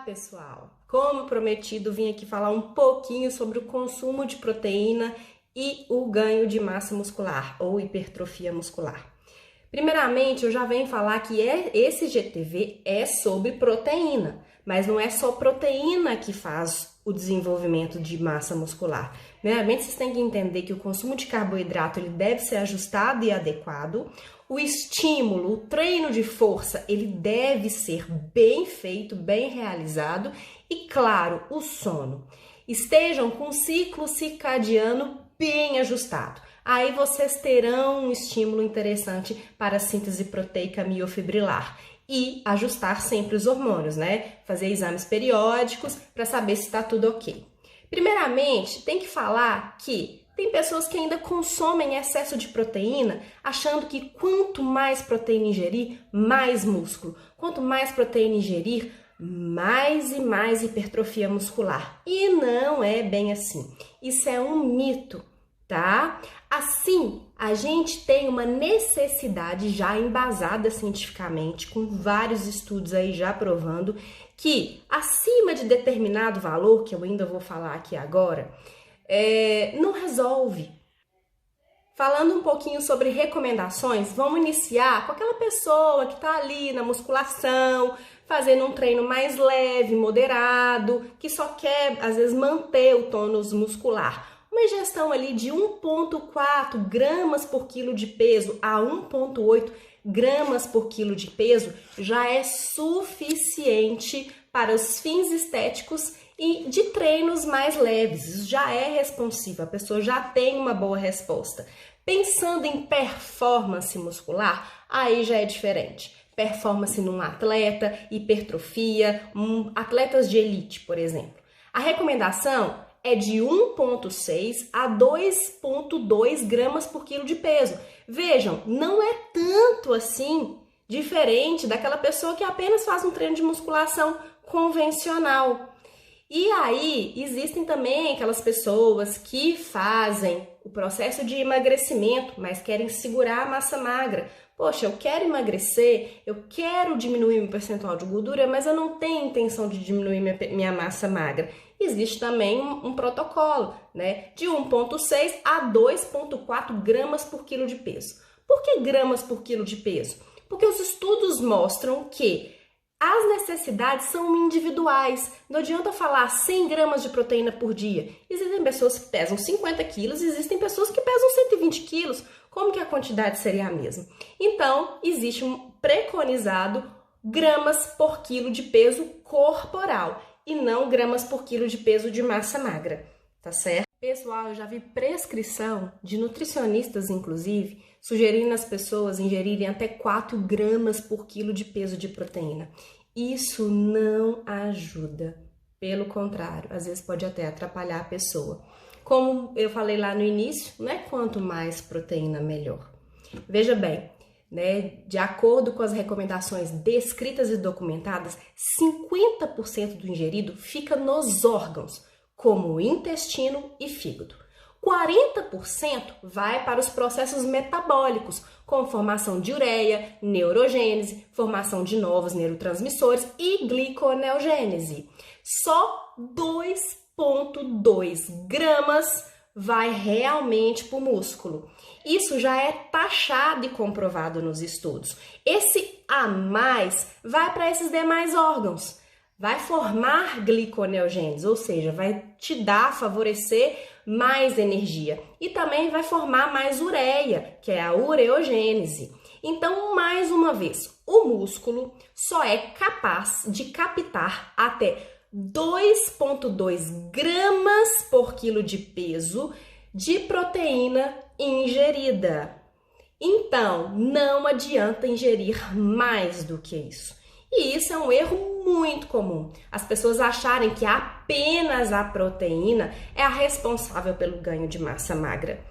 pessoal! Como prometido, vim aqui falar um pouquinho sobre o consumo de proteína e o ganho de massa muscular ou hipertrofia muscular. Primeiramente, eu já venho falar que esse GTV é sobre proteína, mas não é só proteína que faz o desenvolvimento de massa muscular. Primeiramente, vocês têm que entender que o consumo de carboidrato ele deve ser ajustado e adequado. O estímulo, o treino de força, ele deve ser bem feito, bem realizado e, claro, o sono. Estejam com o ciclo circadiano bem ajustado. Aí vocês terão um estímulo interessante para a síntese proteica miofibrilar e ajustar sempre os hormônios, né? Fazer exames periódicos para saber se está tudo ok. Primeiramente, tem que falar que tem pessoas que ainda consomem excesso de proteína, achando que quanto mais proteína ingerir, mais músculo. Quanto mais proteína ingerir, mais e mais hipertrofia muscular. E não é bem assim. Isso é um mito, tá? Assim, a gente tem uma necessidade já embasada cientificamente, com vários estudos aí já provando que acima de determinado valor, que eu ainda vou falar aqui agora, não resolve. Falando um pouquinho sobre recomendações, vamos iniciar com aquela pessoa que está ali na musculação, fazendo um treino mais leve, moderado, que só quer, às vezes, manter o tônus muscular. Uma ingestão ali de 1,4 gramas por quilo de peso a 1,8 gramas por quilo de peso já é suficiente para os fins estéticos e de treinos mais leves. Isso já é responsivo, a pessoa já tem uma boa resposta. Pensando em performance muscular, aí já é diferente. Performance num atleta, hipertrofia, atletas de elite, por exemplo. A recomendação é de 1,6 a 2,2 gramas por quilo de peso. Vejam, não é tanto assim diferente daquela pessoa que apenas faz um treino de musculação convencional. E aí, existem também aquelas pessoas que fazem o processo de emagrecimento, mas querem segurar a massa magra. Poxa, eu quero emagrecer, eu quero diminuir meu percentual de gordura, mas eu não tenho intenção de diminuir minha massa magra. Existe também um protocolo, né, de 1,6 a 2,4 gramas por quilo de peso. Por que gramas por quilo de peso? Porque os estudos mostram que as necessidades são individuais. Não adianta falar 100 gramas de proteína por dia. Existem pessoas que pesam 50 quilos, existem pessoas que pesam 120 quilos. Como que a quantidade seria a mesma? Então, existe um preconizado gramas por quilo de peso corporal e não gramas por quilo de peso de massa magra, tá certo? Pessoal, eu já vi prescrição de nutricionistas, inclusive, sugerindo às pessoas ingerirem até 4 gramas por quilo de peso de proteína. Isso não ajuda. Pelo contrário, às vezes pode até atrapalhar a pessoa. Como eu falei lá no início, não é quanto mais proteína, melhor. Veja bem, né, de acordo com as recomendações descritas e documentadas, 50% do ingerido fica nos órgãos, como o intestino e fígado. 40% vai para os processos metabólicos, como formação de ureia, neurogênese, formação de novos neurotransmissores e gliconeogênese. Só 2,2 gramas vai realmente para o músculo. Isso já é taxado e comprovado nos estudos. Esse a mais vai para esses demais órgãos. Vai formar gliconeogênese, ou seja, vai te favorecer mais energia. E também vai formar mais ureia, que é a ureogênese. Então, mais uma vez, o músculo só é capaz de captar até 2,2 gramas por quilo de peso de proteína ingerida. Então, não adianta ingerir mais do que isso. E isso é um erro muito comum. As pessoas acharem que apenas a proteína é a responsável pelo ganho de massa magra.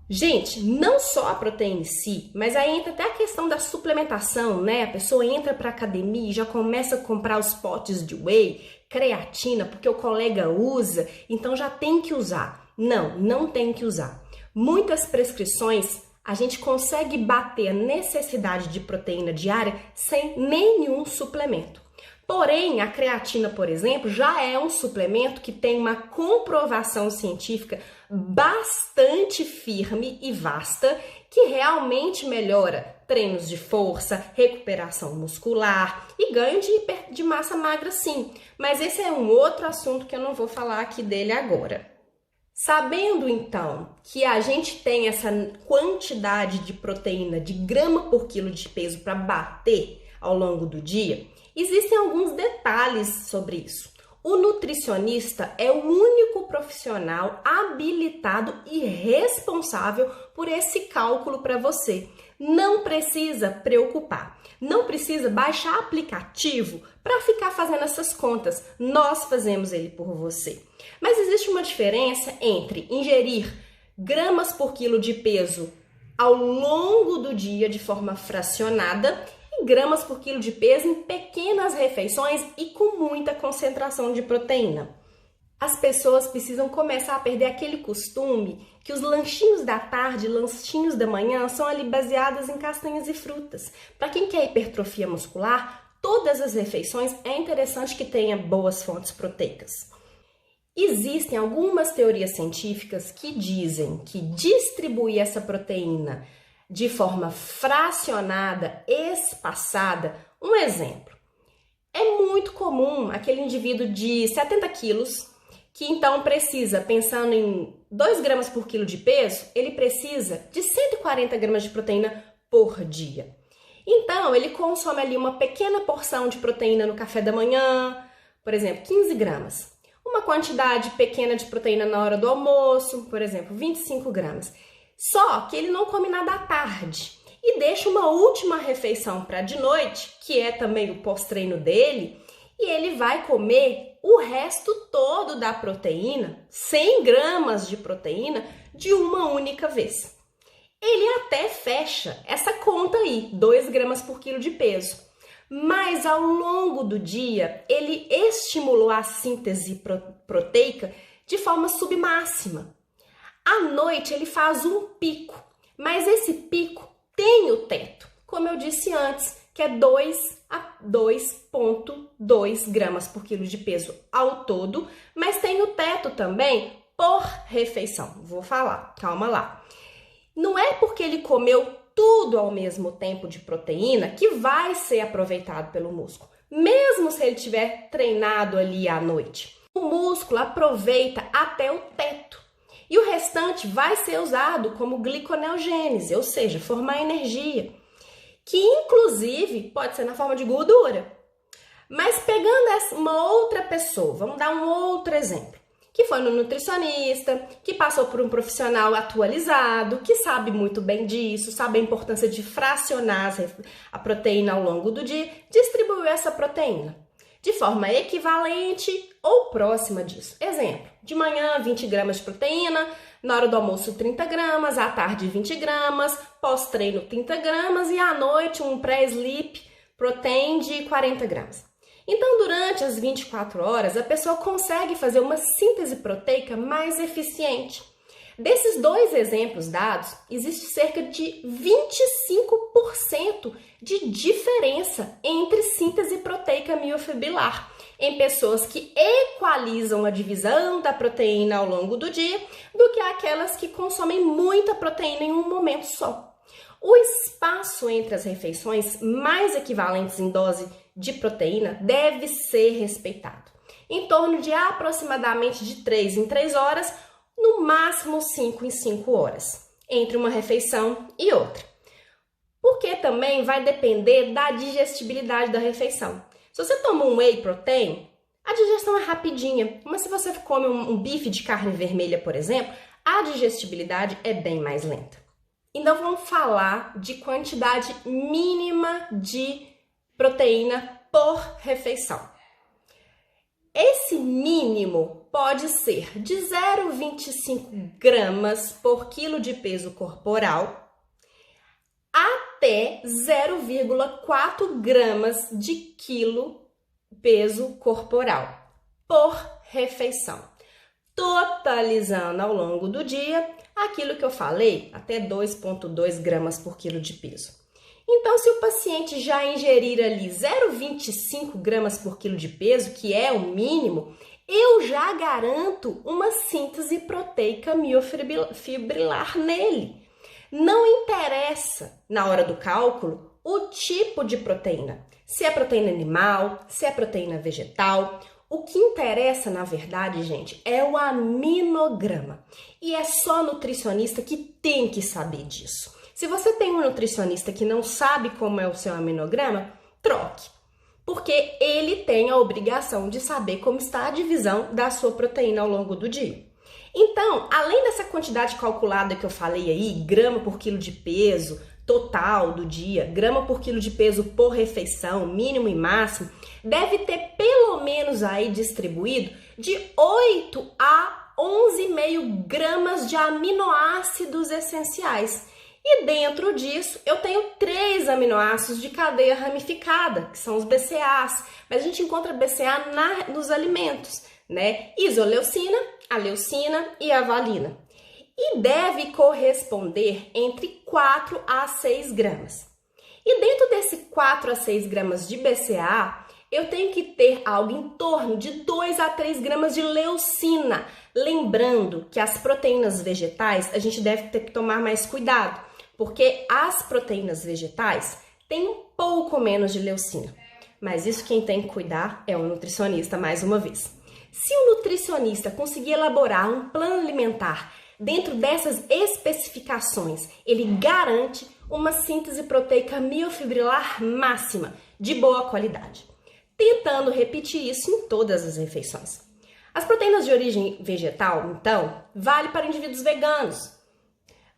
Gente, não só a proteína em si, mas aí entra até a questão da suplementação, né? A pessoa entra para academia e já começa a comprar os potes de whey, creatina, porque o colega usa, então já tem que usar. Não, não tem que usar. Muitas prescrições a gente consegue bater a necessidade de proteína diária sem nenhum suplemento. Porém, a creatina, por exemplo, já é um suplemento que tem uma comprovação científica bastante firme e vasta, que realmente melhora treinos de força, recuperação muscular e ganho de massa magra, sim. Mas esse é um outro assunto que eu não vou falar aqui dele agora. Sabendo, então, que a gente tem essa quantidade de proteína de grama por quilo de peso para bater ao longo do dia, existem alguns detalhes sobre isso. O nutricionista é o único profissional habilitado e responsável por esse cálculo para você. Não precisa preocupar, não precisa baixar aplicativo para ficar fazendo essas contas. Nós fazemos ele por você. Mas existe uma diferença entre ingerir gramas por quilo de peso ao longo do dia de forma fracionada e gramas por quilo de peso em pequenas refeições e com muita concentração de proteína. As pessoas precisam começar a perder aquele costume que os lanchinhos da tarde, lanchinhos da manhã são ali baseados em castanhas e frutas. Para quem quer hipertrofia muscular, todas as refeições é interessante que tenha boas fontes proteicas. Existem algumas teorias científicas que dizem que distribuir essa proteína de forma fracionada, espaçada, um exemplo, é muito comum aquele indivíduo de 70 quilos que então precisa, pensando em 2 gramas por quilo de peso, ele precisa de 140 gramas de proteína por dia. Então, ele consome ali uma pequena porção de proteína no café da manhã, por exemplo, 15 gramas. Uma quantidade pequena de proteína na hora do almoço, por exemplo, 25 gramas. Só que ele não come nada à tarde e deixa uma última refeição para de noite, que é também o pós-treino dele, e ele vai comer o resto todo da proteína, 100 gramas de proteína, de uma única vez. Ele até fecha essa conta aí, 2 gramas por quilo de peso. Mas ao longo do dia, ele estimulou a síntese proteica de forma submáxima. À noite, ele faz um pico, mas esse pico tem o teto, como eu disse antes, que é 2 a 2,2 gramas por quilo de peso ao todo, mas tem o teto também por refeição. Vou falar, calma lá. Não é porque ele comeu tudo ao mesmo tempo de proteína que vai ser aproveitado pelo músculo, mesmo se ele tiver treinado ali à noite. O músculo aproveita até o teto e o restante vai ser usado como gliconeogênese, ou seja, formar energia, que inclusive pode ser na forma de gordura. Mas pegando uma outra pessoa, vamos dar um outro exemplo, que foi no nutricionista, que passou por um profissional atualizado, que sabe muito bem disso, sabe a importância de fracionar a proteína ao longo do dia, distribuiu essa proteína de forma equivalente ou próxima disso. Exemplo, de manhã 20 gramas de proteína, na hora do almoço 30 gramas, à tarde 20 gramas, pós-treino 30 gramas e à noite um pré-sleep protein de 40 gramas. Então, durante as 24 horas, a pessoa consegue fazer uma síntese proteica mais eficiente. Desses 2 exemplos dados, existe cerca de 25% de diferença entre síntese proteica miofibrilar em pessoas que equalizam a divisão da proteína ao longo do dia do que aquelas que consomem muita proteína em um momento só. O espaço entre as refeições mais equivalentes em dose de proteína deve ser respeitado. Em torno de aproximadamente de 3 em 3 horas, no máximo 5 em 5 horas, entre uma refeição e outra. Porque também vai depender da digestibilidade da refeição. Se você toma um whey protein, a digestão é rapidinha, mas se você come um bife de carne vermelha, por exemplo, a digestibilidade é bem mais lenta. Então vamos falar de quantidade mínima de proteína por refeição. Esse mínimo pode ser de 0,25 gramas por quilo de peso corporal até 0,4 gramas de quilo peso corporal por refeição, totalizando ao longo do dia aquilo que eu falei, até 2,2 gramas por quilo de peso. Então, se o paciente já ingerir ali 0,25 gramas por quilo de peso, que é o mínimo, eu já garanto uma síntese proteica miofibrilar nele. Não interessa, na hora do cálculo, o tipo de proteína. Se é proteína animal, se é proteína vegetal. O que interessa, na verdade, gente, é o aminograma. E é só nutricionista que tem que saber disso. Se você tem um nutricionista que não sabe como é o seu aminograma, troque. Porque ele tem a obrigação de saber como está a divisão da sua proteína ao longo do dia. Então, além dessa quantidade calculada que eu falei aí, grama por quilo de peso total do dia, grama por quilo de peso por refeição, mínimo e máximo, deve ter pelo menos aí distribuído de 8 a 11,5 gramas de aminoácidos essenciais. E dentro disso, eu tenho 3 aminoácidos de cadeia ramificada, que são os BCAAs. Mas a gente encontra BCA nos alimentos, né? Isoleucina, a leucina e a valina. E deve corresponder entre 4 a 6 gramas. E dentro desse 4 a 6 gramas de BCA, eu tenho que ter algo em torno de 2 a 3 gramas de leucina. Lembrando que as proteínas vegetais, a gente deve ter que tomar mais cuidado, porque as proteínas vegetais têm um pouco menos de leucina. Mas isso quem tem que cuidar é o nutricionista, mais uma vez. Se o nutricionista conseguir elaborar um plano alimentar dentro dessas especificações, ele garante uma síntese proteica miofibrilar máxima, de boa qualidade, tentando repetir isso em todas as refeições. As proteínas de origem vegetal, então, vale para indivíduos veganos,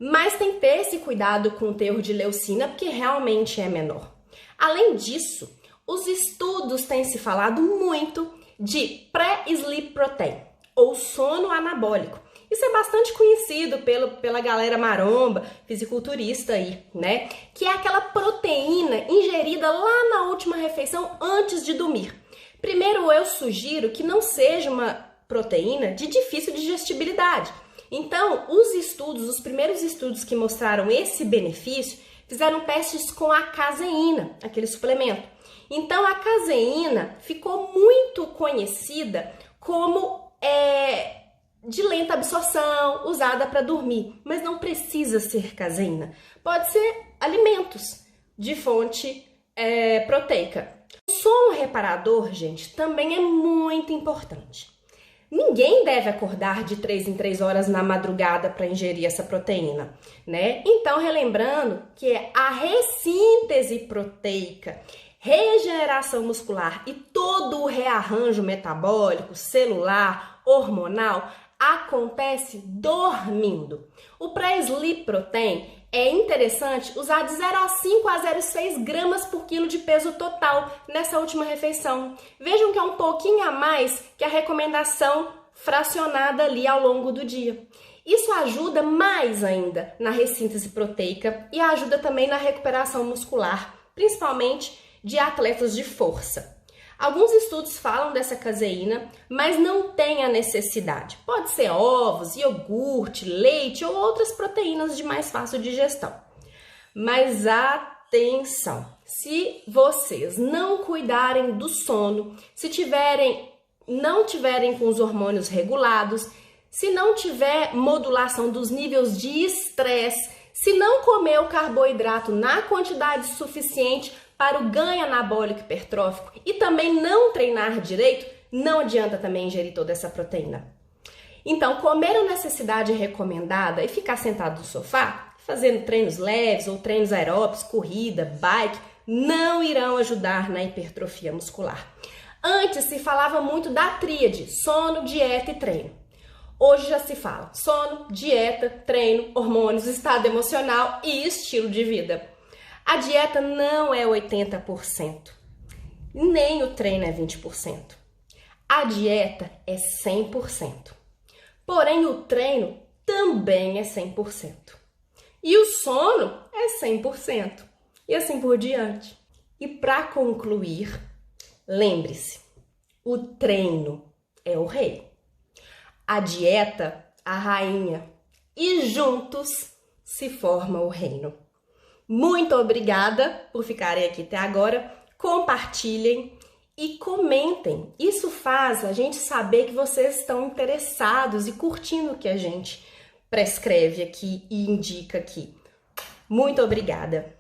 mas tem que ter esse cuidado com o teor de leucina, porque realmente é menor. Além disso, os estudos têm se falado muito de pré-sleep protein, ou sono anabólico. Isso é bastante conhecido pela galera maromba, fisiculturista aí, né? Que é aquela proteína ingerida lá na última refeição antes de dormir. Primeiro, eu sugiro que não seja uma proteína de difícil digestibilidade. Então, os primeiros estudos que mostraram esse benefício, fizeram testes com a caseína, aquele suplemento. Então, a caseína ficou muito conhecida como de lenta absorção, usada para dormir, mas não precisa ser caseína. Pode ser alimentos de fonte proteica. O sono reparador, gente, também é muito importante. Ninguém deve acordar de 3 em 3 horas na madrugada para ingerir essa proteína, né? Então, relembrando que a ressíntese proteica, regeneração muscular e todo o rearranjo metabólico, celular, hormonal, acontece dormindo. O pré-sleep protein é interessante usar de 0,5 a 0,6 gramas por quilo de peso total nessa última refeição. Vejam que é um pouquinho a mais que a recomendação fracionada ali ao longo do dia. Isso ajuda mais ainda na ressíntese proteica e ajuda também na recuperação muscular, principalmente de atletas de força. Alguns estudos falam dessa caseína, mas não tem a necessidade. Pode ser ovos, iogurte, leite ou outras proteínas de mais fácil digestão. Mas atenção! Se vocês não cuidarem do sono, se não tiverem com os hormônios regulados, se não tiver modulação dos níveis de estresse, se não comer o carboidrato na quantidade suficiente para o ganho anabólico hipertrófico e também não treinar direito, não adianta também ingerir toda essa proteína. Então, comer a necessidade recomendada e ficar sentado no sofá, fazendo treinos leves ou treinos aeróbicos, corrida, bike, não irão ajudar na hipertrofia muscular. Antes se falava muito da tríade, sono, dieta e treino. Hoje já se fala sono, dieta, treino, hormônios, estado emocional e estilo de vida. A dieta não é 80%, nem o treino é 20%. A dieta é 100%. Porém, o treino também é 100%. E o sono é 100%. E assim por diante. E para concluir, lembre-se, o treino é o rei. A dieta, a rainha. E juntos se forma o reino. Muito obrigada por ficarem aqui até agora. Compartilhem e comentem. Isso faz a gente saber que vocês estão interessados e curtindo o que a gente prescreve aqui e indica aqui. Muito obrigada!